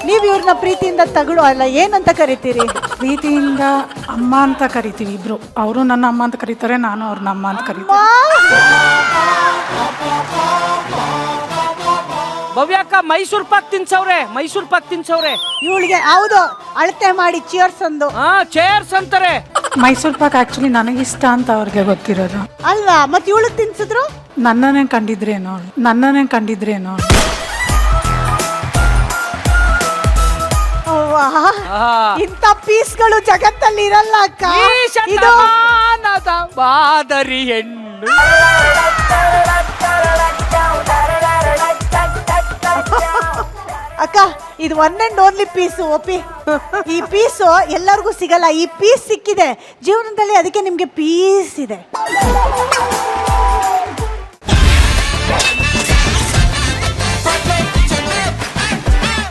ನೀವು ಇವ್ರನ್ನ ಪ್ರೀತಿಯಿಂದ ತಗಳು ಅಲ್ಲ ಏನಂತ ಕರಿತೀರಿ? ಪ್ರೀತಿಯಿಂದ ಅಮ್ಮ ಅಂತ ಕರಿತೀವಿ ಇಬ್ರು. ಅವರು ನನ್ನ ಅಮ್ಮ ಅಂತ ಕರೀತಾರೆ, ನಾನು ಅವ್ರನ್ನ ಅಮ್ಮ ಅಂತ ಕರೀತೀನಿ. ಭವ್ಯಕ್ಕ ಮೈಸೂರ್ ಪಾಕ್ ತಿನ್ಸವ್ರೆ. ಇವಳಿಗೆ ಹೌದು ಅಳತೆ ಮಾಡಿ ಚೇರ್ಸ್ ಅಂದು. ಚೇರ್ಸ್ ಅಂತಾರೆ. ಮೈಸೂರ್ ಪಾಕ್ ಆಕ್ಚುಲಿ ನನಗಿಷ್ಟ ಅಂತ ಅವ್ರಿಗೆ ಗೊತ್ತಿರೋದು ಅಲ್ವಾ? ಮತ್ತೆ ಇವಳಿಗೆ ತಿನ್ಸಿದ್ರು? ನನ್ನನ್ನೇ ಕಂಡಿದ್ರೇನೋ. ಇಂಥ ಪೀಸ್ಗಳು ಜಗತ್ತಲ್ಲಿ ಇರಲ್ಲ ಅಕ್ಕ. ಇದು ಮಾದರಿ ಹೆಣ್ಣು. ಅಕ್ಕ ಇದು ಒನ್ ಅಂಡ್ ಓನ್ಲಿ ಪೀಸು. ಒಪ್ಪಿ, ಈ ಪೀಸು ಎಲ್ಲರಿಗೂ ಸಿಗಲ್ಲ. ಈ ಪೀಸ್ ಸಿಕ್ಕಿದೆ ಜೀವನದಲ್ಲಿ, ಅದಕ್ಕೆ ನಿಮ್ಗೆ ಪೀಸ್ ಇದೆ.